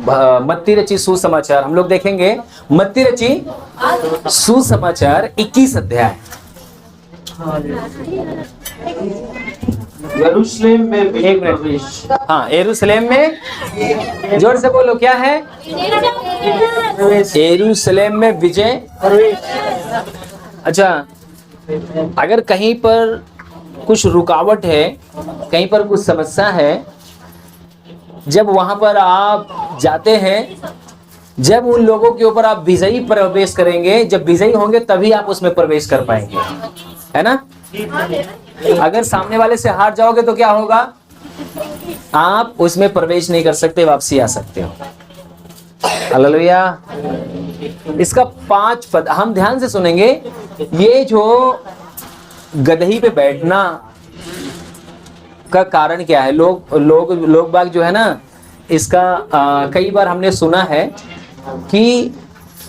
मत्ती रची सुसमाचार हम लोग देखेंगे। मत्ती रची सुसमाचार 21 अध्याय। यरूशलेम में विजय प्रवेश। हाँ, यरूशलेम में, जोर से बोलो, क्या है? यरूशलेम में विजय प्रवेश। अच्छा, अगर कहीं पर कुछ रुकावट है, कहीं पर कुछ समस्या है, जब वहां पर आप जाते हैं, जब उन लोगों के ऊपर आप विजयी प्रवेश करेंगे, जब विजयी होंगे तभी आप उसमें प्रवेश कर पाएंगे, है ना? अगर सामने वाले से हार जाओगे तो क्या होगा? आप उसमें प्रवेश नहीं कर सकते, वापसी आ सकते हो। हालेलुया। इसका 5 पद हम ध्यान से सुनेंगे। ये जो गदही पे बैठना का कारण क्या है? लोग बाग जो है ना, इसका कई बार हमने सुना है कि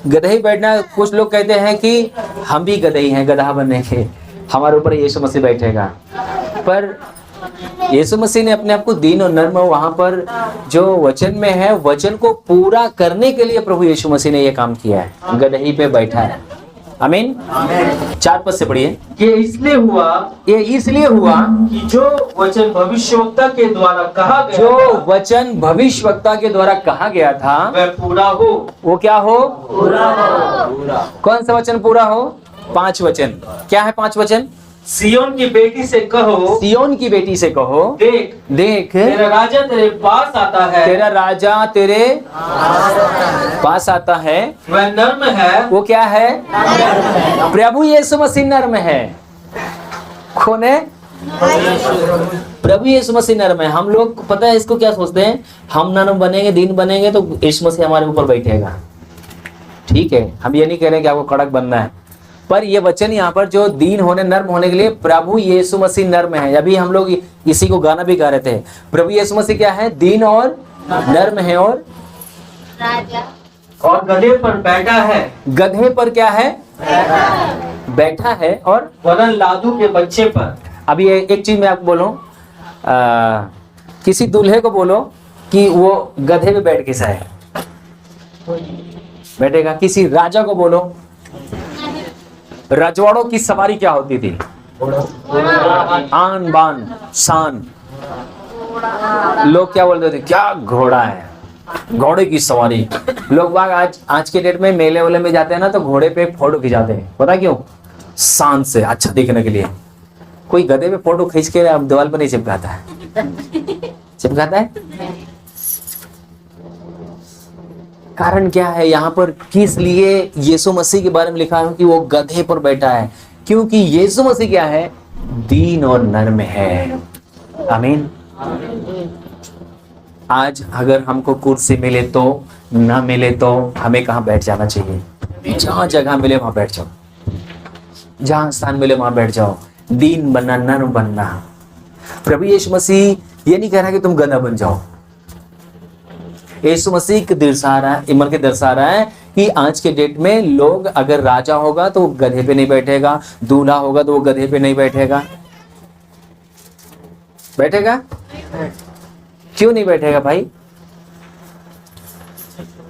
गदही बैठना, कुछ लोग कहते हैं कि हम भी गदही हैं, गधा बनने के, हमारे ऊपर यीशु मसीह बैठेगा। पर यीशु मसीह ने अपने आप को दीन और नर्म, वहां पर जो वचन में है, वचन को पूरा करने के लिए प्रभु यीशु मसीह ने यह काम किया है, गदही पे बैठा है। आमीन। 4 पद से पढ़िए। ये इसलिए हुआ कि जो वचन भविष्यवक्ता के द्वारा कहा गया, जो वचन भविष्यवक्ता के द्वारा कहा गया था वह पूरा हो। वो क्या हो? पूरा हो। कौन सा वचन पूरा हो? 5 वचन। क्या है 5 वचन? सियोन की बेटी से कहो, सियोन की बेटी से कहो, देख तेरा राजा तेरे पास आता है, तेरा राजा तेरे पास आता है, वह नर्म है। वो क्या है? प्रभु यीशु मसीह नर्म है। कौन है? प्रभु यीशु मसीह नर्म है। हम लोग पता है इसको क्या सोचते हैं? हम नर्म बनेंगे, दीन बनेंगे तो यीशु मसीह हमारे ऊपर बैठेगा। ठीक है, हम ये नहीं कह रहे कि आपको कड़क बनना है, पर ये वचन यहाँ पर जो दीन होने, नर्म होने के लिए, प्रभु यीशु मसीह नर्म है। अभी हम लोग इसी को गाना भी गा रहे थे। प्रभु यीशु मसीह क्या है? दीन और नर्म है, और गधे पर बैठा है। गधे पर क्या है? बैठा है, और वरन लादू के बच्चे पर। अभी एक चीज मैं आपको बोलूं, किसी दूल्हे को बोलो कि वो गधे पे बैठ के जाए, बैठेगा। किसी राजा को बोलो, रजवाड़ों की सवारी क्या होती थी? आन बान शान। लोग क्या बोलते थे? क्या घोड़ा है, घोड़े की सवारी। लोग बाग आज के डेट में मेले वेले में जाते हैं ना, तो घोड़े पे फोटो खिंचाते हैं। पता क्यों? शान से, अच्छा दिखने के लिए। कोई गधे पे फोटो खींच के अब दीवार पर नहीं चिपकाता है? चिपकाता है? कारण क्या है यहाँ पर? किस लिए यीशु मसीह के बारे में लिखा है कि वो गधे पर बैठा है? क्योंकि यीशु मसीह क्या है? दीन और नर्म है। आमीन। आज अगर हमको कुर्सी मिले तो, ना मिले तो, हमें कहाँ बैठ जाना चाहिए? जहां जगह मिले वहां बैठ जाओ, जहां स्थान मिले वहां बैठ जाओ। दीन बनना, नर्म बनना। प्रभु यीशु मसीह ये नहीं कह रहा कि तुम गधा बन जाओ। यीशु मसीह के दर्शा रहा है कि आज के डेट में लोग, अगर राजा होगा तो वो गधे पे नहीं बैठेगा, दूल्हा होगा तो वो गधे पे नहीं बैठेगा। बैठेगा? क्यों नहीं बैठेगा भाई?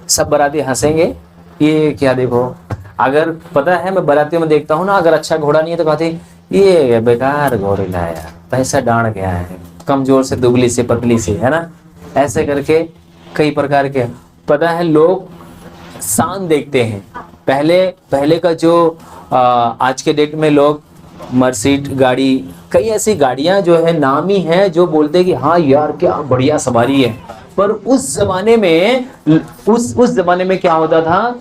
सब बाराती हंसेंगे, ये क्या देखो। अगर पता है, मैं बारातियों में देखता हूँ ना, अगर अच्छा घोड़ा नहीं है तो कहते ये बेकार घोड़े लाया, पैसा डांड गया है, कमजोर से, दुबली से, पतली से, है ना, ऐसे करके कई प्रकार के। पता है, लोग शान देखते हैं। पहले का जो आज के डेट में लोग मर्सिडीज गाड़ी, कई ऐसी गाड़ियां जो है नामी हैं, जो बोलते हैं कि हाँ यार क्या बढ़िया सवारी है। पर उस जमाने में क्या होता था?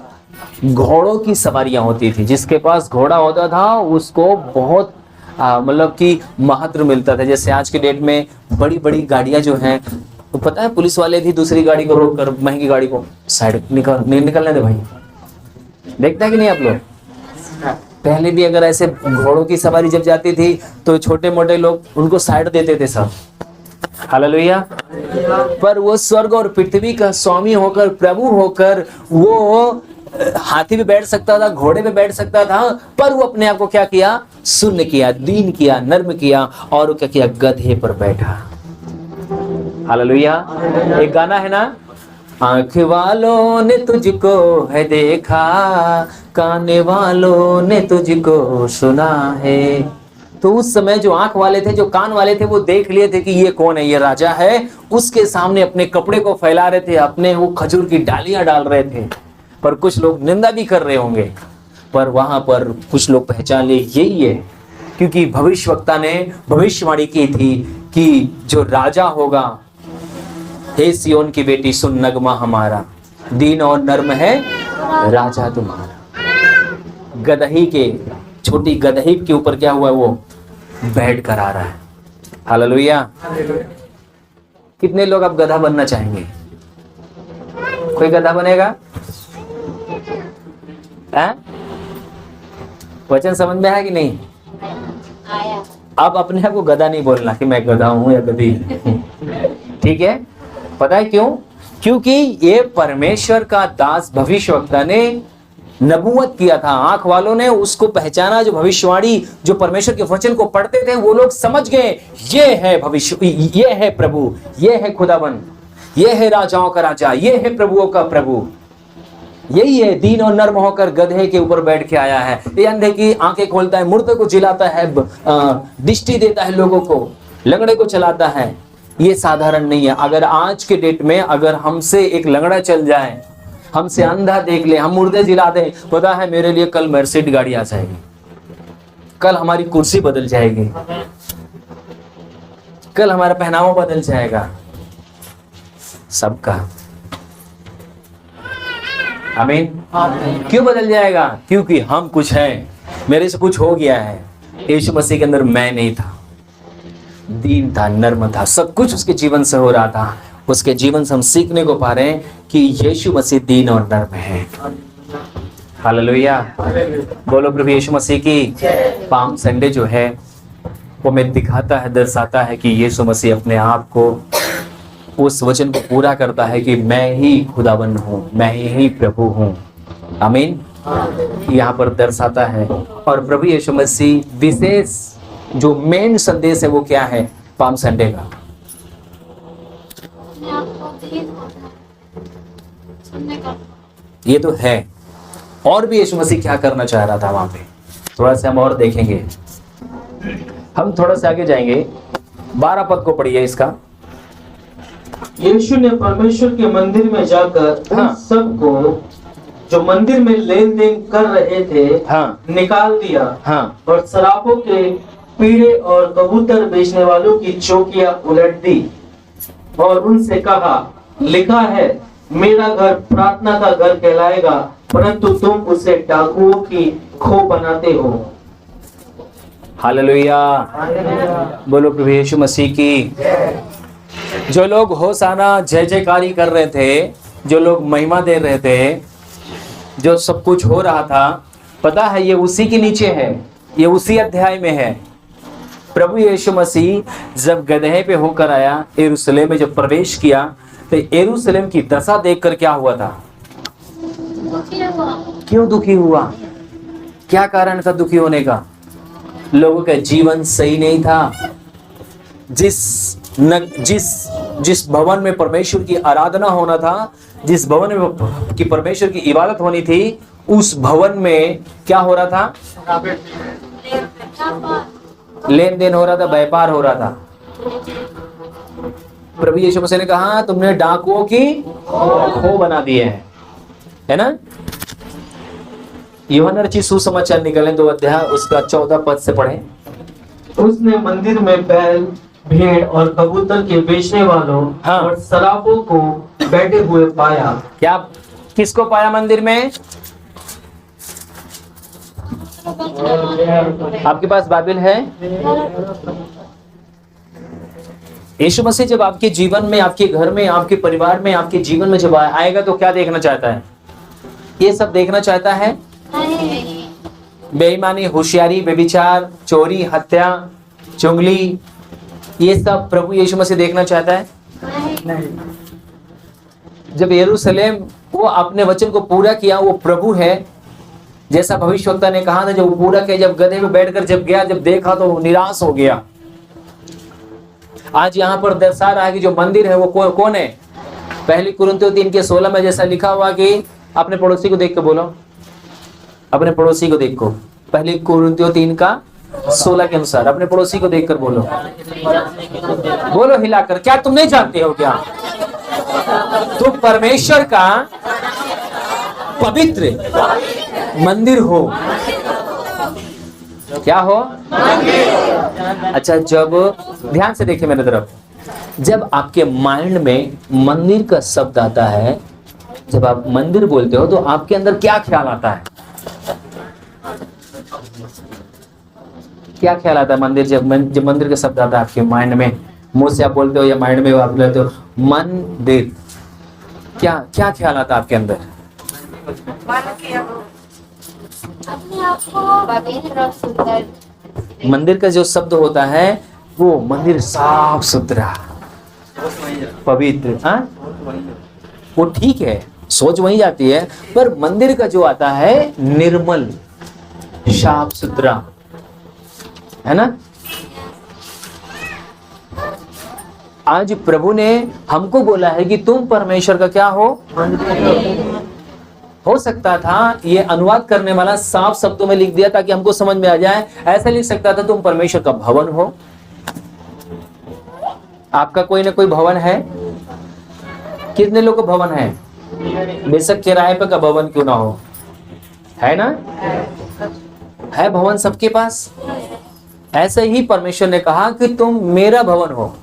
घोड़ों की सवारियां होती थी। जिसके पास घोड़ा होता था उसको बहुत मतलब कि महत्व मिलता था। जैसे आज के डेट में बड़ी बड़ी गाड़ियां जो हैं, तो पता है पुलिस वाले भी दूसरी गाड़ी को रोक कर महंगी गाड़ी को साइड निकलने दे भाई। देखता है कि नहीं आप लोग? पहले भी अगर ऐसे घोड़ों की सवारी जब जाती थी तो छोटे मोटे लोग उनको साइड देते थे सब। हालेलुया। पर वो स्वर्ग और पृथ्वी का स्वामी होकर, प्रभु होकर, वो हाथी पे बैठ सकता था, घोड़े पे बैठ सकता था, पर वो अपने आप को क्या किया? शून्य किया, दीन किया, नर्म किया, और वो क्या किया? गधे पर बैठा। हालेलुया। एक गाना है ना, आंख वालों ने तुझको है देखा, कान वालों ने तुझको सुना है। तो उस समय जो आंख वाले थे, जो कान वाले थे, वो देख लिए थे कि ये कौन है, ये राजा है। उसके सामने अपने कपड़े को फैला रहे थे, अपने वो खजूर की डालियां डाल रहे थे। पर कुछ लोग निंदा भी कर रहे होंगे, पर वहां पर कुछ लोग पहचान लिए यही है, क्योंकि भविष्यवक्ता ने भविष्यवाणी की थी कि जो राजा होगा, हे सियोन की बेटी सुन नगमा हमारा, दीन और नर्म है राजा तुम्हारा। गदही के, छोटी गदही के ऊपर क्या हुआ, वो बैठ कर आ रहा है। हालेलुया। कितने लोग अब गधा बनना चाहेंगे? कोई गधा बनेगा? वचन समझ में आया कि नहीं? आया। अब अपने आप को गधा नहीं बोलना कि मैं गधा हूं या गधी। ठीक है? पता है क्यों? क्योंकि ये परमेश्वर का दास भविष्यवक्ता ने नबूवत किया था। आंख वालों ने उसको पहचाना, जो भविष्यवाणी, जो परमेश्वर के वचन को पढ़ते थे, वो लोग समझ गए ये है भविष्य, ये है प्रभु, ये है खुदावन, ये है राजाओं का राजा, ये है प्रभुओं का प्रभु, यही है दीन और नर्म होकर गधे के ऊपर बैठ के आया है। ये अंधे की आंखें खोलता है, मुर्दे को जिलाता है, दृष्टि देता है लोगों को, लंगड़े को चलाता है। ये साधारण नहीं है। अगर आज के डेट में अगर हमसे एक लंगड़ा चल जाए, हमसे अंधा देख ले, हम मुर्दे जिला दें, पता है मेरे लिए कल मर्सिडीज गाड़ी आ जाएगी, कल हमारी कुर्सी बदल जाएगी, कल हमारा पहनावा बदल जाएगा, सबका। आमीन। क्यों बदल जाएगा? क्योंकि हम कुछ हैं, मेरे से कुछ हो गया है। यीशु मसीह के अंदर मैं नहीं था, दीन था, नर्म था, सब कुछ उसके जीवन से हो रहा था। उसके जीवन से हम सीखने को पा रहे हैं कि यीशु मसीह दीन और नर्म है। हालेलुया। बोलो प्रभु यीशु मसीह की। पाम संडे जो है वो हमें दिखाता है, दर्शाता है कि यीशु मसीह अपने आप को, उस वचन को पूरा करता है कि मैं ही खुदावन हूँ, मैं ही प्रभु हूँ। आमीन। यहाँ पर दर्शाता है। और प्रभु यीशु मसीह विशेष जो मेन संदेश है वो क्या है पाम संडे का? ये तो है। और भी यीशु मसीह क्या करना चाह रहा था वहां पे, थोड़ा सा हम और देखेंगे। हम थोड़ा सा आगे जाएंगे, 12 पद को पढ़िए इसका। यीशु ने परमेश्वर के मंदिर में जाकर हाँ। उन सबको जो मंदिर में लेन देन कर रहे थे हाँ। निकाल दिया, हाँ। और शराबों के पीड़े और कबूतर बेचने वालों की चौकियां उलट दी, और उनसे कहा, लिखा है मेरा घर प्रार्थना का घर कहलाएगा, परंतु तुम उसे डाकुओं की खो बनाते हो। हालेलुया। बोलो प्रभु यीशु मसीह की। जो लोग होसाना जय जयकारी कर रहे थे, जो लोग महिमा दे रहे थे, जो सब कुछ हो रहा था, पता है ये उसी के नीचे है, ये उसी अध्याय में है। प्रभु यीशु मसीह जब गदहे पे होकर आया, यरूशलेम में जब प्रवेश किया, तो यरूशलेम की दशा देखकर क्या हुआ था? क्यों दुखी हुआ? क्या कारण था दुखी होने का? लोगों का जीवन सही नहीं था। जिस भवन में परमेश्वर की आराधना होना था, जिस भवन में की परमेश्वर की इबादत होनी थी, उस भवन में क्या हो रहा था? लेन देन हो रहा था, व्यापार हो रहा था। प्रभु यीशु मसीह ने कहा तुमने डाकुओं की खो बना दिए है ना? यूहन्ना रचित सुसमाचार निकले 2 अध्याय उसका 14 पद से पढ़ें। उसने मंदिर में बैल, भेड़ और कबूतर के बेचने वालों हाँ। और शराबों को बैठे हुए पाया। क्या किसको पाया मंदिर में? आपके पास बाइबल है? यीशु मसीह जब आपके जीवन में, आपके घर में, आपके परिवार में, आपके जीवन में जब आएगा तो क्या देखना चाहता है? ये सब देखना चाहता है? बेईमानी, होशियारी, व्यभिचार, चोरी, हत्या, चुगली, ये सब प्रभु यीशु मसीह देखना चाहता है? नहीं। जब यरूशलेम वो अपने वचन को पूरा किया, वो प्रभु है जैसा भविष्यवक्ता ने कहा था, जब वो पूरा किया, जब गधे में बैठकर जब गया, जब देखा तो वो निराश हो गया। आज यहाँ पर दर्शा रहा है कि जो मंदिर है वो कौन है? पहली कुरिन्थियों 3:16 में जैसा लिखा हुआ कि अपने पड़ोसी को देख के बोलो, अपने पड़ोसी को देखो। पहली कुरिन्थियों 3:16 के अनुसार अपने पड़ोसी को देखकर बोलो, बोलो हिलाकर, क्या तुम नहीं जानते हो क्या तुम परमेश्वर का पवित्र मंदिर हो? क्या हो? अच्छा, जब ध्यान से देखिए मेरे तरफ, जब आपके माइंड में मंदिर का शब्द आता है, जब आप मंदिर बोलते हो तो आपके अंदर क्या ख्याल आता है? क्या ख्याल आता है मंदिर? जब मंदिर का शब्द आता है आपके माइंड में, मुंह से आप बोलते हो या माइंड में आप बोलते हो मंदिर, क्या क्या ख्याल आता है आपके अंदर? अपने आप को पवित्र और सुंदर। मंदिर का जो शब्द होता है वो मंदिर साफ सुथरा पवित्र, हाँ वो ठीक है, सोच वहीं जाती है, पर मंदिर का जो आता है निर्मल साफ सुथरा, है ना? आज प्रभु ने हमको बोला है कि तुम परमेश्वर का क्या हो सकता था ये अनुवाद करने वाला साफ शब्दों में लिख दिया ताकि हमको समझ में आ जाए। ऐसा लिख सकता था तुम परमेश्वर का भवन हो। आपका कोई ना कोई भवन है। कितने लोग का भवन है? बेशक किराए पे का भवन क्यों ना हो, है ना? है भवन सबके पास। ऐसे ही परमेश्वर ने कहा कि तुम मेरा भवन हो,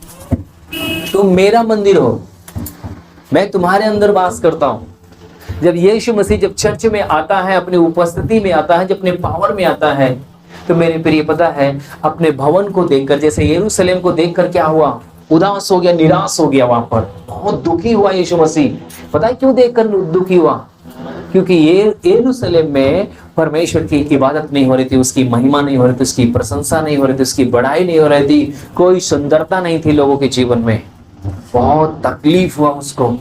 तुम मेरा मंदिर हो, मैं तुम्हारे अंदर वास करता हूं। जब यीशु मसीह जब चर्च में आता है, अपनी उपस्थिति में आता है, जब अपने पावर में आता है, तो मेरे प्रिय पता है अपने भवन को देखकर, जैसे यरूशलेम को देखकर क्या हुआ? उदास हो गया, निराश हो गया, वहां पर बहुत दुखी हुआ यीशु मसीह। पता है क्यों देखकर दुखी हुआ? क्योंकि ये यरूशलेम में परमेश्वर की इबादत नहीं हो रही थी, उसकी महिमा नहीं हो रही थी, उसकी प्रशंसा नहीं हो रही थी, उसकी बढ़ाई नहीं हो रही थी, कोई सुंदरता नहीं थी लोगों के जीवन में। बहुत तकलीफ हुआ उसको,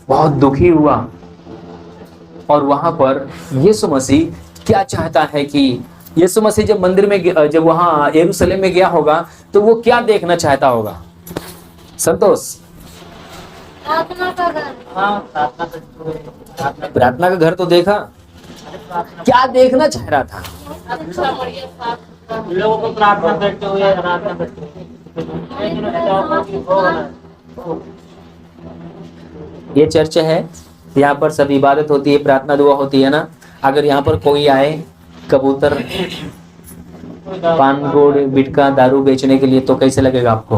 बहुत दुखी हुआ। और वहां पर यीशु मसीह क्या चाहता है कि यीशु मसीह जब मंदिर में, जब वहां यरूशलेम में गया होगा तो वो क्या देखना चाहता होगा? संतोष, प्रार्थना का घर। प्रार्थना का घर तो देखा, क्या देखना चाह रहा था? लोगों को प्रार्थना करते हुए ये चर्च है, यहाँ पर सब इबादत होती है, प्रार्थना दुआ होती है ना। अगर यहाँ पर कोई आए कबूतर, पान गुड़ बिटका दारू बेचने के लिए, तो कैसे लगेगा आपको?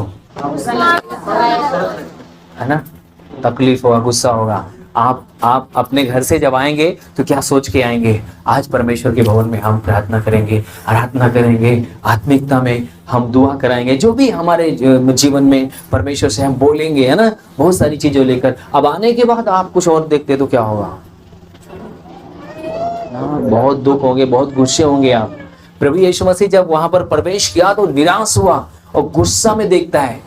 है ना? तकलीफ होगा, गुस्सा होगा। आप अपने घर से जब आएंगे तो क्या सोच के आएंगे? आज परमेश्वर के भवन में हम प्रार्थना करेंगे, आराधना करेंगे, आत्मिकता में हम दुआ कराएंगे, जो भी हमारे जीवन में परमेश्वर से हम बोलेंगे, है ना, बहुत सारी चीजों लेकर। अब आने के बाद आप कुछ और देखते तो क्या होगा? बहुत दुख होंगे, बहुत गुस्से होंगे आप। प्रभु यीशु मसीह जब वहां पर प्रवेश किया तो निराश हुआ और गुस्सा में देखता है।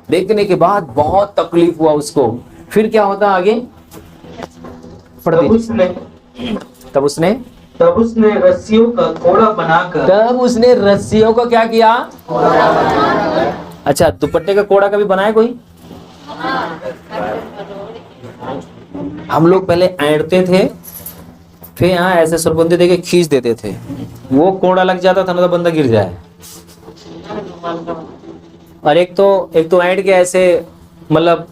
देखने के बाद बहुत तकलीफ हुआ उसको। फिर क्या होता आगे? तब उसने रस्सियों का घोड़ा बनाकर, तब उसने रस्सियों का क्या किया? अच्छा, दुपट्टे का कोड़ा कभी बनाया कोई? हम लोग पहले ऐंठते थे, फिर यहाँ ऐसे सुरबंदी देके खींच देते थे, वो कोड़ा लग जाता था ना तो बंदा गिर जाए। और एक तो ऐंठ के ऐसे मतलब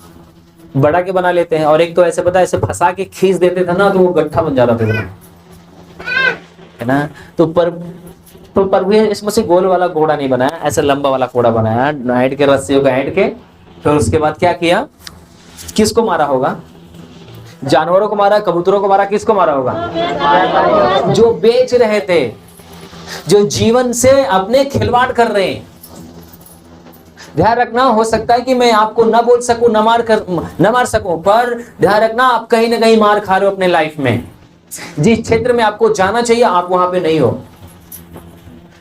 बड़ा के बना लेते हैं, और एक तो ऐसे पता है ऐसे फंसा के खींच देते थे ना तो वो गट्ठा बन जाता था, है ना। तो प्रभु यीशु मसीह गोल वाला घोड़ा नहीं बनाया, ऐसे लंबा वाला घोड़ा बनाया, ऐंठ के रस्सियों का ऐंठ के। फिर उसके बाद क्या किया? किसको मारा होगा? जानवरों को मारा, कबूतरों को मारा, किसको मारा होगा? जो बेच रहे थे, जो जीवन से अपने खिलवाड़ कर रहे हैं। ध्यान रखना, हो सकता है कि मैं आपको न बोल सकूं, न मार सकूं, पर ध्यान रखना आप कहीं ना कहीं मार खा रहे हो अपने लाइफ में। जिस क्षेत्र में आपको जाना चाहिए आप वहां पे नहीं हो,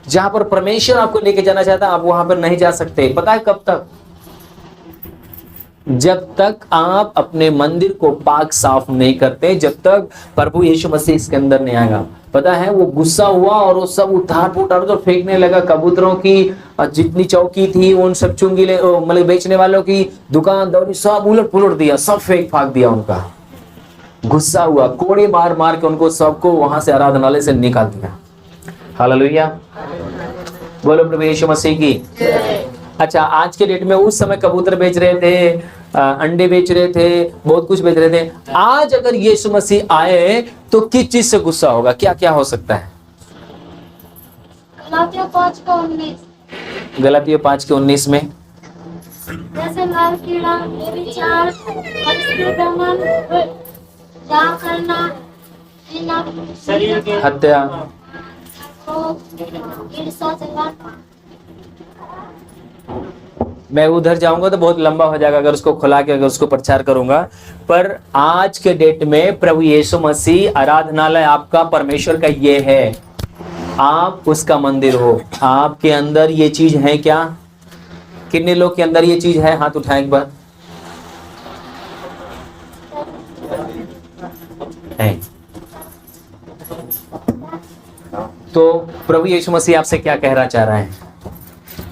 जहां पर परमेश्वर आपको लेके जाना चाहता है आप वहां पर नहीं जा सकते। पता है कब तक? जब तक आप अपने मंदिर को पाक साफ नहीं करते, जब तक प्रभु यीशु मसीह इसके अंदर नहीं आएगा। पता है वो गुस्सा हुआ और वो सब उतार पुतार तो फेंकने लगा, कबूतरों की और जितनी चौकी थी उन सब चुंगीले मतलब बेचने वालों की दुकान दौरी सब उलट पुलट दिया, सब फेंक फाक दिया उनका। गुस्सा हुआ, कोड़े मार मार के उनको सबको वहां से आराधनालय से निकाल दिया। हालेलुया, बोलो प्रभु यीशु मसीह की। अच्छा, आज के डेट में उस समय कबूतर बेच रहे थे, अंडे बेच रहे थे, बहुत कुछ बेच रहे थे। आज अगर यीशु मसीह आए तो किस चीज से गुस्सा होगा, क्या क्या हो सकता है? गलातियों 5:19 गलातियों 5:19 में जैसे लाल कीड़ा, व्यभिचार, परस्त्री दमन, दान करना, हत्या, ईर्ष्या, जलन। मैं उधर जाऊंगा तो बहुत लंबा हो जाएगा अगर उसको खुला के अगर उसको प्रचार करूंगा। पर आज के डेट में प्रभु यीशु मसीह, आराधनालय आपका परमेश्वर का ये है, आप उसका मंदिर हो। आपके अंदर ये चीज है क्या? कितने लोग के अंदर ये चीज है? हाथ उठाएं एक बार। है। तो प्रभु यीशु मसीह आपसे क्या कहना चाह रहा है?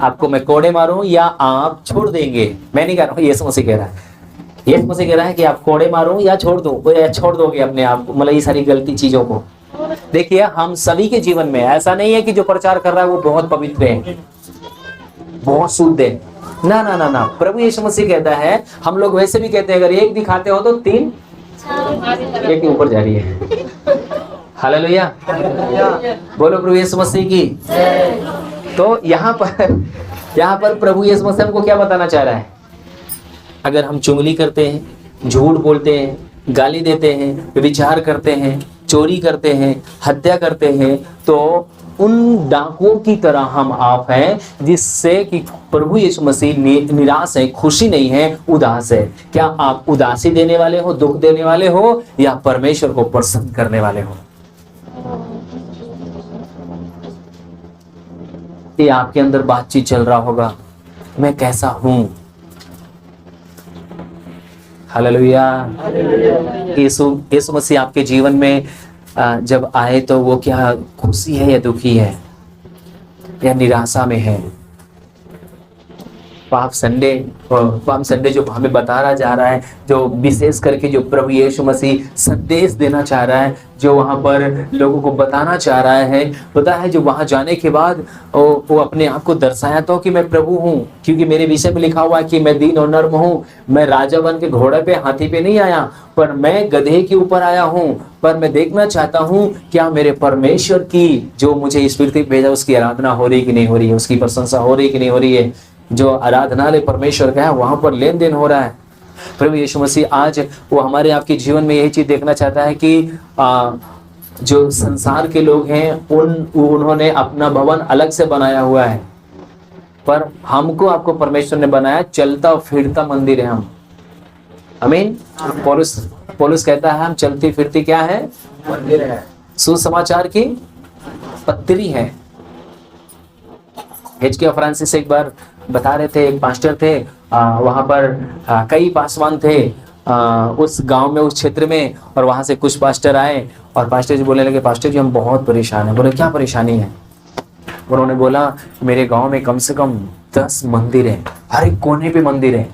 आपको मैं कोड़े मारूं या आप छोड़ देंगे? मैं नहीं कह रहा हूं, यीशु मसीह कह रहा है। यीशु मसीह कह रहा है कि आप कोड़े मारूं या छोड़ दो, या छोड़ दोगे अपने आप को, मतलब ये सारी गलती चीजों को। देखिए, हम सभी के जीवन में ऐसा नहीं है कि जो प्रचार कर रहा है वो बहुत पवित्र है, बहुत शुद्ध है। ना ना ना ना, प्रभु यीशु मसीह कहता है, हम लोग वैसे भी कहते हैं अगर एक दिखाते हो तो 3 एक के ऊपर जा रही है। हालेलुया, बोलो प्रभु यीशु मसीह की। तो यहाँ पर प्रभु यीशु मसीह हमको क्या बताना चाह रहा है? अगर हम चुगली करते हैं, झूठ बोलते हैं, गाली देते हैं, व्यभिचार करते हैं, चोरी करते हैं, हत्या करते हैं, तो उन डाकुओं की तरह हम आप हैं, जिससे कि प्रभु यीशु मसीह निराश है, खुशी नहीं है, उदास है। क्या आप उदासी देने वाले हो, दुख देने वाले हो, या परमेश्वर को प्रसन्न करने वाले हो? ये आपके अंदर बातचीत चल रहा होगा, मैं कैसा हूं। हालेलुया, यीशु मसीह आपके जीवन में जब आए तो वो क्या खुशी है या दुखी है या निराशा में है? पाप संडे जो हमें बताया जा रहा है, जो विशेष करके जो प्रभु यीशु मसीह संदेश देना चाह रहा है, जो वहां पर लोगों को बताना चाह रहा है, पता है, जो वहां जाने के बाद वो अपने आप को दर्शाया तो कि मैं प्रभु हूं, क्योंकि मेरे विषय में लिखा हुआ है कि मैं दीन और नर्म हूं, मैं राजा बन के घोड़े पे, हाथी पे नहीं आया, पर मैं गधे के ऊपर आया हूं। पर मैं देखना चाहता हूं क्या मेरे परमेश्वर की, जो मुझे इस पृथ्वी पे भेजा, उसकी आराधना हो रही कि नहीं हो रही है, उसकी प्रशंसा हो रही कि नहीं हो रही है। जो आराधनालय परमेश्वर का है वहां पर लेन देन हो रहा है। प्रभु यीशु मसीह आज वो हमारे आपके जीवन में यही चीज देखना चाहता है कि जो संसार के लोग हैं उन्होंने अपना भवन अलग से बनाया हुआ है, पर हमको आपको परमेश्वर ने बनाया चलता फिरता मंदिर है हम। आमीन। पौलुस कहता है हम चलती फिरती क्या है? मंदिर है, सुसमाचार की पत्री है। H.K. फ्रांसिस एक बार बता रहे थे, एक पास्टर थे, वहां पर कई पासवान थे उस गांव में, उस क्षेत्र में, और वहां से कुछ पास्टर आए और पास्टर जी बोलने लगे, पास्टर जी हम बहुत परेशान हैं। बोले क्या परेशानी है? उन्होंने बोला मेरे गांव में कम से कम 10 मंदिर हैं, हर एक कोने पे मंदिर है,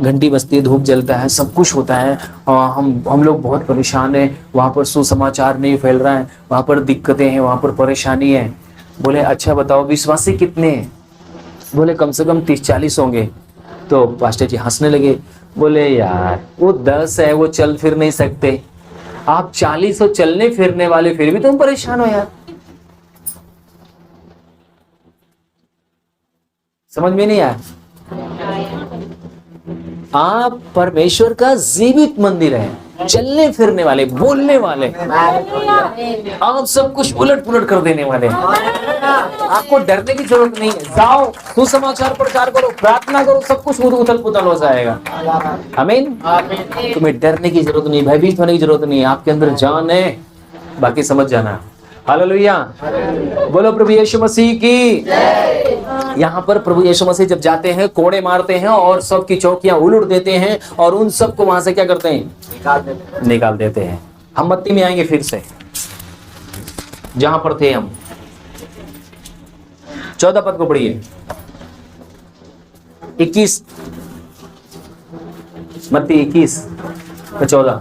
घंटी बजती है, धूप जलता है, सब कुछ होता है, हम लोग बहुत परेशान हैं, वहाँ पर सुसमाचार नहीं फैल रहा है, वहाँ पर दिक्कतें हैं, वहाँ पर परेशानी है। बोले अच्छा बताओ विश्वासी कितने हैं? बोले कम से कम 30-40 होंगे। तो पास्टर जी हंसने लगे, बोले यार वो 10 है, वो चल फिर नहीं सकते, आप 40 हो चलने फिरने वाले, फिर भी तुम परेशान हो यार। समझ में नहीं आया? आप परमेश्वर का जीवित मंदिर है, चलने फिरने वाले, बोलने वाले, आप सब कुछ उलट पुलट कर देने वाले। आपको डरने की जरूरत नहीं है, जाओ सुसमाचार प्रचार करो, प्रार्थना करो, सब कुछ उथल पुथल हो जाएगा। आमीन। तुम्हें डरने की जरूरत नहीं, भयभीत होने की जरूरत नहीं, आपके अंदर जान है, बाकी समझ जाना। हालेलुया, बोलो प्रभु यीशु मसीह की। यहाँ पर प्रभु यीशु मसीह जब जाते हैं, कोड़े मारते हैं और सबकी चौकियां उलट देते हैं, और उन सबको वहां से क्या करते हैं? निकाल देते हैं। हम मत्ती में आएंगे फिर से, जहां पर थे हम। 14 पद को पढ़िए। 21 मत्ती 21 और 14।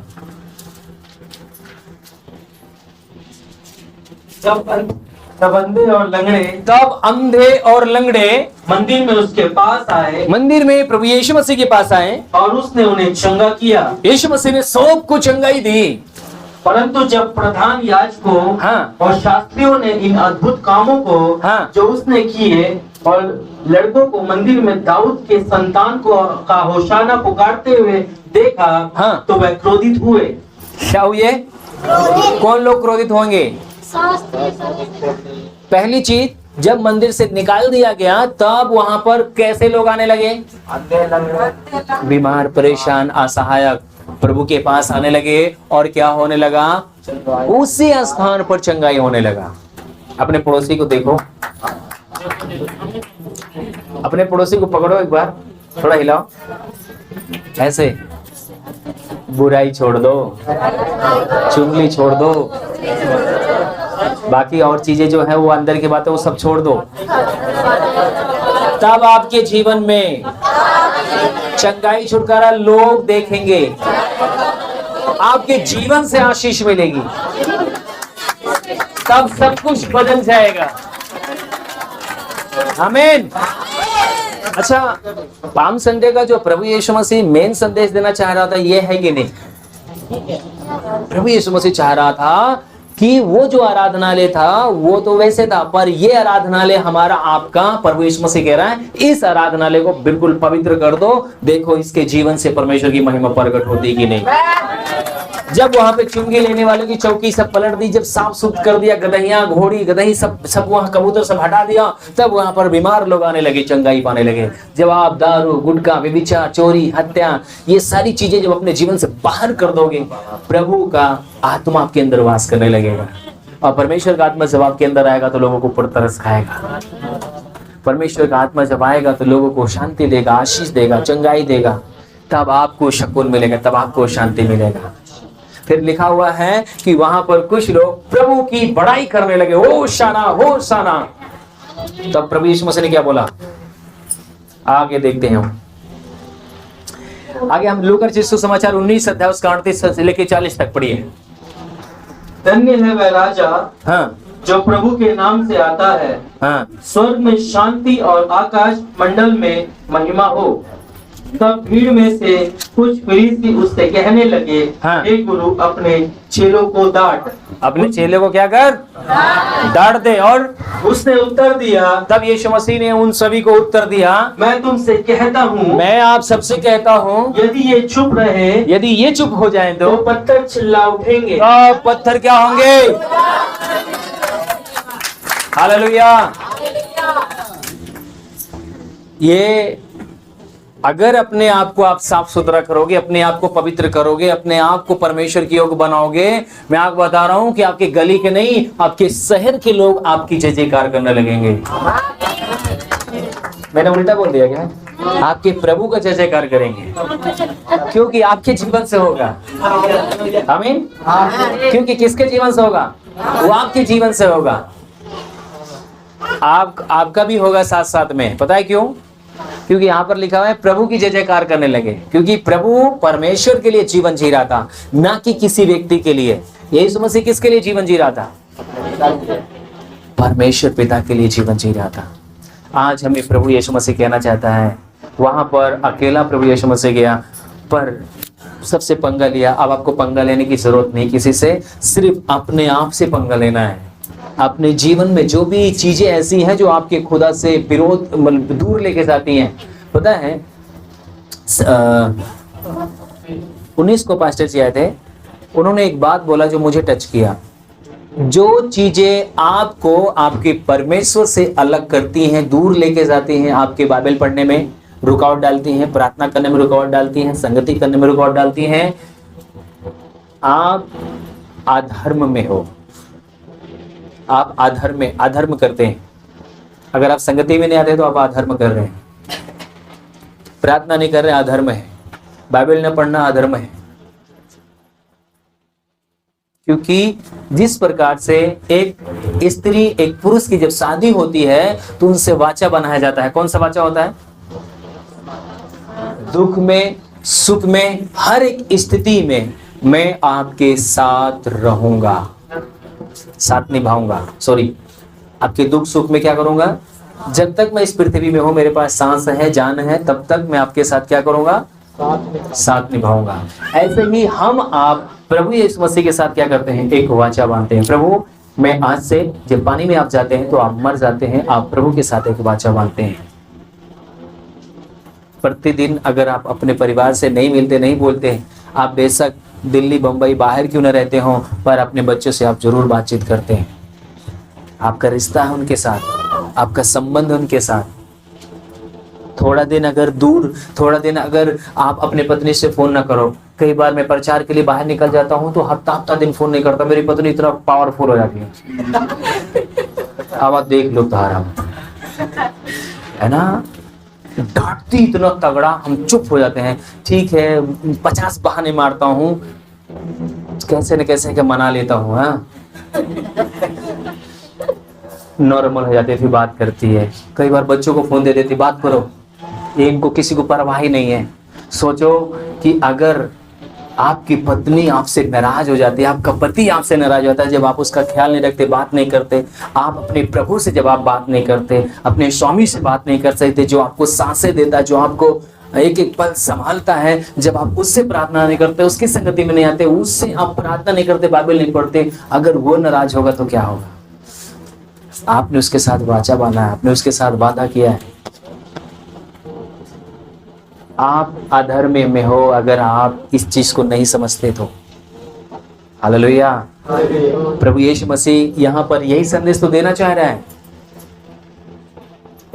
तब अंधे और लंगड़े तब अंधे और लंगड़े मंदिर में उसके पास आए मंदिर में प्रभु यीशु मसीह के पास आए और उसने उन्हें चंगा किया। यीशु मसीह ने सबको चंगाई दी। परंतु जब प्रधान याजकों हाँ। और शास्त्रियों ने इन अद्भुत कामों को हाँ। जो उसने किए और लड़कों को मंदिर में दाऊद के संतान को का होशाना पुकारते हुए देखा, हाँ। तो वह क्रोधित हुए। क्या हुए? कौन लोग क्रोधित होंगे? शास्त्री सब पहली चीज, जब मंदिर से निकाल दिया गया तब वहां पर कैसे लोग आने लगे? बीमार, परेशान, असहायक प्रभु के पास आने लगे। और क्या होने लगा? उसी स्थान पर चंगाई होने लगा। अपने पड़ोसी को देखो, अपने पड़ोसी को पकड़ो, एक बार थोड़ा हिलाओ, ऐसे। बुराई छोड़ दो, चुगली छोड़ दो, बाकी और चीजें जो है वो अंदर की बातें वो सब छोड़ दो। तब आपके जीवन में चंगाई, छुटकारा लोग देखेंगे, आपके जीवन से आशीष मिलेगी, तब सब कुछ बदल जाएगा। आमीन। अच्छा, पाम संडे का जो प्रभु यीशु मसीह मेन संदेश देना चाह रहा था, ये है कि नहीं? प्रभु यीशु मसीह चाह रहा था कि वो जो आराधनालय था वो तो वैसे था, पर ये आराधनालय हमारा आपका, प्रभु यीशु मसीह कह रहा है इस आराधनालय को बिल्कुल पवित्र कर दो। देखो इसके जीवन से परमेश्वर की महिमा प्रकट होती कि नहीं। जब वहां पे चुंगी लेने वालों की चौकी सब पलट दी, जब साफ सुथ कर दिया, गदहियां, घोड़ी, गदही सब वहां कबूतर सब हटा दिया, तब वहां पर बीमार लोग आने लगे, चंगाई पाने लगे। जब आप दारू, गुटखा, व्यभिचार, चोरी, हत्या, ये सारी चीजें जब अपने जीवन से बाहर कर दोगे, प्रभु का आत्मा आपके अंदर वास करने लगेगा। और परमेश्वर का आत्मा जब आपके अंदर आएगा तो लोगों को ऊपर तरस खाएगा। परमेश्वर का आत्मा जब आएगा तो लोगों को शांति देगा, आशीष देगा, चंगाई देगा, तब आपको सुकून मिलेगा, तब आपको शांति मिलेगा। फिर लिखा हुआ है कि वहां पर कुछ लोग प्रभु की बड़ाई करने लगे, होशाना होशाना। तब प्रभु यीशु मसीह ने क्या बोला? आगे देखते हैं हम। आगे हम लूका रचित सुसमाचार 19 अध्याय उसका 38 से लेकर 40 तक पढ़िए। धन्य है वह राजा हाँ जो प्रभु के नाम से आता है। हाँ स्वर्ग में शांति और आकाश मंडल में महिमा हो। तब भीड़ में से कुछ फरीसी उससे कहने लगे, हाँ। हे गुरु, अपने चेलों को डांट। अपने चेले को क्या कर? डांट दे। और उसने उत्तर दिया, तब यीशु मसीह ने उन सभी को उत्तर दिया, मैं तुमसे कहता हूँ, मैं आप सबसे कहता हूँ, यदि ये चुप रहे यदि ये चुप हो जाएं तो पत्थर चिल्ला उठेंगे। तो पत्थर क्या होंगे? हालेलुया। ये अगर अपने आप को आप साफ सुथरा करोगे, अपने आप को पवित्र करोगे, अपने आप को परमेश्वर की योग्य बनाओगे, मैं आपको बता रहा हूं कि आपके गली के नहीं, आपके शहर के लोग आपकी जय जयकार करने लगेंगे। मैंने उल्टा बोल दिया क्या? आपके प्रभु का जय जयकार करेंगे, क्योंकि आपके जीवन से होगा। आमीन। क्योंकि किसके जीवन से होगा? वो आपके जीवन से होगा। आपका भी होगा साथ साथ में। पता है क्यों? क्योंकि यहाँ पर लिखा हुआ है प्रभु की जय जयकार करने लगे, क्योंकि प्रभु परमेश्वर के लिए जीवन जी रहा था, ना कि किसी व्यक्ति के लिए। यीशु मसीह किसके लिए जीवन जी रहा था? परमेश्वर पिता के लिए जीवन जी रहा था। आज हमें प्रभु यीशु मसीह कहना चाहता है, वहां पर अकेला प्रभु यीशु मसीह गया, पर सबसे पंगा लिया। अब आपको पंगा लेने की जरूरत नहीं किसी से, सिर्फ अपने आप से पंगा लेना है। अपने जीवन में जो भी चीजें ऐसी हैं जो आपके खुदा से विरोध दूर लेके जाती हैं। पता है 19 को पास्टर जी आए थे, उन्होंने एक बात बोला जो मुझे टच किया। जो चीजें आपको आपके परमेश्वर से अलग करती हैं, दूर लेके जाती हैं, आपके बाइबल पढ़ने में रुकावट डालती हैं, प्रार्थना करने में रुकावट डालती हैं, संगति करने में रुकावट डालती हैं, आप अधर्म में हो। आप अधर्म करते हैं। अगर आप संगति में नहीं आते तो आप अधर्म कर रहे हैं। प्रार्थना नहीं कर रहे, अधर्म है। बाइबल न पढ़ना अधर्म है। क्योंकि जिस प्रकार से एक स्त्री एक पुरुष की जब शादी होती है तो उनसे वाचा बनाया जाता है। कौन सा वाचा होता है? दुख में, सुख में, हर एक स्थिति में मैं आपके साथ रहूंगा, साथ निभाऊंगा। सॉरी, आपके दुख सुख में क्या करूंगा? जब तक मैं इस पृथ्वी में हूं, मेरे पास सांस है, जान है, तब तक मैं आपके साथ क्या करूंगा? साथ निभाऊंगा। ऐसे ही हम आप प्रभु यीशु मसीह के साथ क्या करते हैं? एक वाचा बांधते हैं। प्रभु, मैं आज से, जब पानी में आप जाते हैं तो आप मर जाते हैं, आप प्रभु के साथ एक वाचा बांधते हैं। प्रतिदिन अगर आप अपने परिवार से नहीं मिलते, नहीं बोलते हैं, आप बेशक दिल्ली बंबई बाहर क्यों न रहते हो, पर अपने बच्चों से आप जरूर बातचीत करते हैं। आपका रिश्ता है उनके साथ, आपका संबंध उनके साथ। थोड़ा दिन अगर दूर, थोड़ा दिन अगर आप अपने पत्नी से फोन ना करो। कई बार मैं प्रचार के लिए बाहर निकल जाता हूँ तो हफ्ता हफ्ता दिन फोन नहीं करता, मेरी पत्नी इतना पावरफुल हो जाती है। अब आप देख लो तारा, है ना, डांटती इतना तगड़ा, हम चुप हो जाते हैं। ठीक है, 50 बहाने मारता हूँ, कैसे न कैसे के मना लेता हूँ। हाँ, नॉर्मल हो जाती है, फिर बात करती है। कई बार बच्चों को फोन दे देती, बात करो, ये इनको किसी को परवाह ही नहीं है। सोचो कि अगर आपकी पत्नी आपसे नाराज हो जाती है, आपका पति आपसे नाराज होता है, जब आप उसका ख्याल नहीं रखते, बात नहीं करते, आप अपने प्रभु से जब आप बात नहीं करते, अपने स्वामी से बात नहीं कर सकते, जो आपको सांसें देता है, जो आपको एक एक पल संभालता है, जब आप उससे प्रार्थना नहीं करते, उसकी संगति में नहीं आते, उससे आप प्रार्थना नहीं करते, बाइबल नहीं पढ़ते, अगर वो नाराज होगा तो क्या होगा? आपने उसके साथ वाचा बांधा है, आपने उसके साथ वादा किया है। आप अधर्म में हो अगर आप इस चीज को नहीं समझते तो। हालेलुया। प्रभु यीशु मसीह यहाँ पर यही संदेश तो देना चाह रहा है।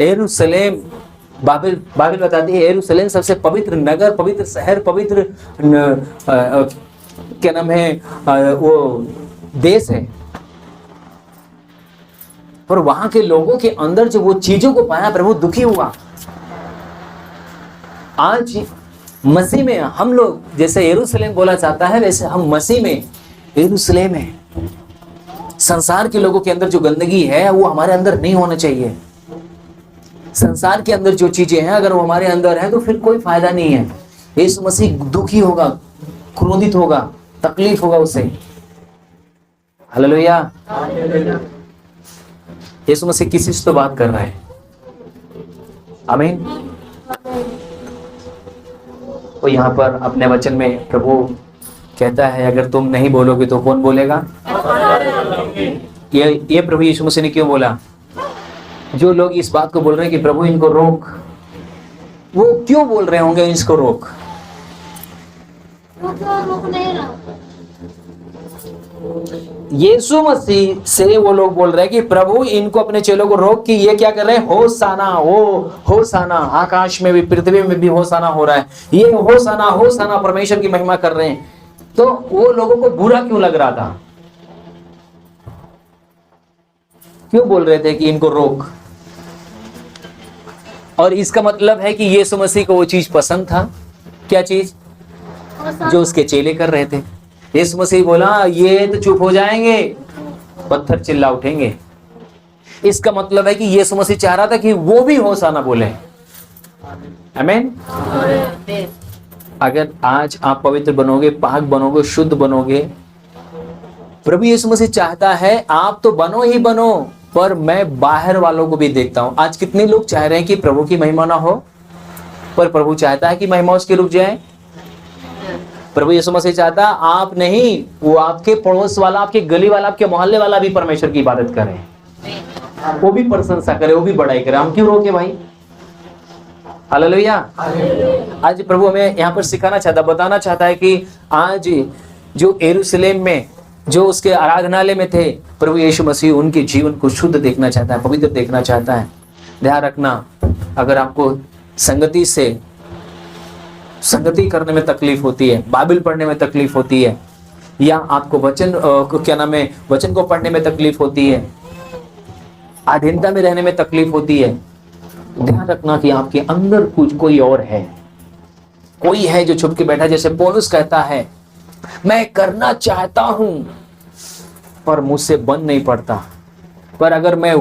यरूशलेम, बाइबल बताती है यरूशलेम सबसे पवित्र नगर, पवित्र शहर, पवित्र क्या नाम है, वो देश है। पर वहां के लोगों के अंदर जो वो चीजों को पाया, प्रभु दुखी हुआ। आज मसीह में हम लोग, जैसे यरूशलेम बोला जाता है, वैसे हम मसीह में यरूशलेम है। संसार के लोगों के अंदर जो गंदगी है वो हमारे अंदर नहीं होना चाहिए। संसार के अंदर जो चीजें हैं अगर वो हमारे अंदर है तो फिर कोई फायदा नहीं है। यीशु मसीह दुखी होगा, क्रोधित होगा, तकलीफ होगा उसे। हालेलुया। यीशु मसीह किसी से तो बात कर रहा है। आमीन। तो यहाँ पर अपने वचन में प्रभु कहता है, अगर तुम नहीं बोलोगे तो कौन बोलेगा? ये प्रभु यीशु मसीह ने क्यों बोला? जो लोग इस बात को बोल रहे हैं कि प्रभु इनको रोक, वो क्यों बोल रहे होंगे इसको रोक? रोक नहीं रहा। यीशु मसीह से वो लोग बोल रहे हैं कि प्रभु इनको, अपने चेलों को रोक कि ये क्या कर रहे हैं? होसाना, होसाना, आकाश में भी पृथ्वी में भी होसाना हो रहा है। ये होसाना, होसाना परमेश्वर की महिमा कर रहे हैं। तो वो लोगों को बुरा क्यों लग रहा था? क्यों बोल रहे थे कि इनको रोक? और इसका मतलब है कि यीशु मसीह को वो चीज पसंद था। क्या चीज? जो उसके चेले कर रहे थे। यीशु मसीह बोला ये तो चुप हो जाएंगे, पत्थर चिल्ला उठेंगे। इसका मतलब है कि यीशु मसीह चाह रहा था कि वो भी होसाना बोले। आमीन। अगर आज आप पवित्र बनोगे, पाक बनोगे, शुद्ध बनोगे, प्रभु यीशु मसीह चाहता है आप तो बनो ही बनो, पर मैं बाहर वालों को भी देखता हूं। आज कितने लोग चाह रहे हैं कि प्रभु की महिमा ना हो, पर प्रभु चाहता है कि महिमा उसकी रुक जाए। प्रभु यीशु मसीह चाहता आप नहीं, वो आपके पड़ोस वाला, आपके गली वाला, आपके मोहल्ले वाला भी परमेश्वर की इबादत करे, वो भी प्रशंसा करे, वो भी बड़ाई करे। हम क्यों रोके भाई? हालेलुया। आज प्रभु हमें यहाँ पर सिखाना चाहता, बताना चाहता है कि आज जो यरूशलेम में, जो उसके आराधनालय में थे, प्रभु यीशु मसीह उनके जीवन को शुद्ध देखना चाहता है, पवित्र देखना चाहता है। ध्यान रखना, अगर आपको संगति करने में तकलीफ होती है, बाइबल पढ़ने में तकलीफ होती है, या आपको वचन वचन को पढ़ने में तकलीफ होती है, अधीनता में रहने में तकलीफ होती है, ध्यान रखना कि आपके अंदर कुछ कोई और है, कोई है जो छुप के बैठा। जैसे पौलुस कहता है, मैं करना चाहता हूं पर मुझसे बन नहीं पड़ता। पर अगर मैं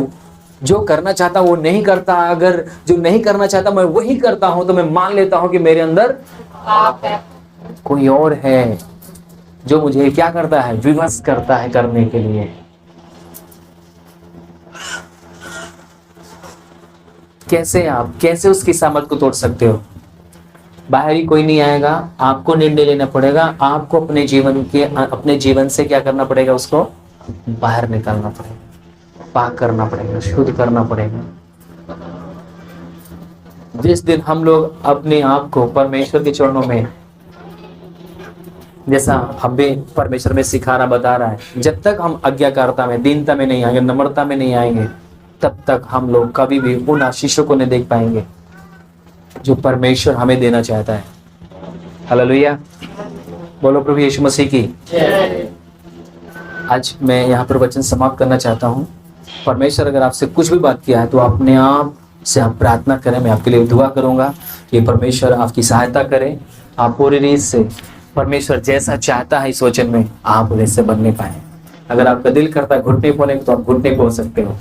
जो करना चाहता हूं वो नहीं करता, अगर जो नहीं करना चाहता मैं वही करता हूं, तो मैं मान लेता हूं कि मेरे अंदर पाप है। कोई और है जो मुझे क्या करता है, विवश करता है करने के लिए। कैसे उसकी सामर्थ को तोड़ सकते हो? बाहरी कोई नहीं आएगा, आपको निर्णय लेना पड़ेगा। आपको अपने जीवन से क्या करना पड़ेगा, उसको बाहर निकालना पड़ेगा, पाक करना पड़ेगा, शुद्ध करना पड़ेगा। जिस दिन हम लोग अपने आप को परमेश्वर के चरणों में, जैसा हमें परमेश्वर में सिखाना बता रहा है, जब तक हम आज्ञाकारिता में, दीनता में नहीं आएंगे, नम्रता में नहीं आएंगे, तब तक हम लोग कभी भी उन आशीषों को नहीं देख पाएंगे जो परमेश्वर हमें देना चाहता है। हालेलुया, बोलो प्रभु यीशु मसीह की। आज मैं यहाँ पर वचन समाप्त करना चाहता हूँ। परमेश्वर अगर आपसे कुछ भी बात किया है तो अपने आप से आप प्रार्थना करें। मैं आपके लिए दुआ करूंगा कि परमेश्वर आपकी सहायता करे, आप पूरी रीत से परमेश्वर जैसा चाहता है इस वचन में आप वैसे बनने पाए। अगर आपका दिल करता है घुटने पोने, तो आप घुटने पो सकते हो।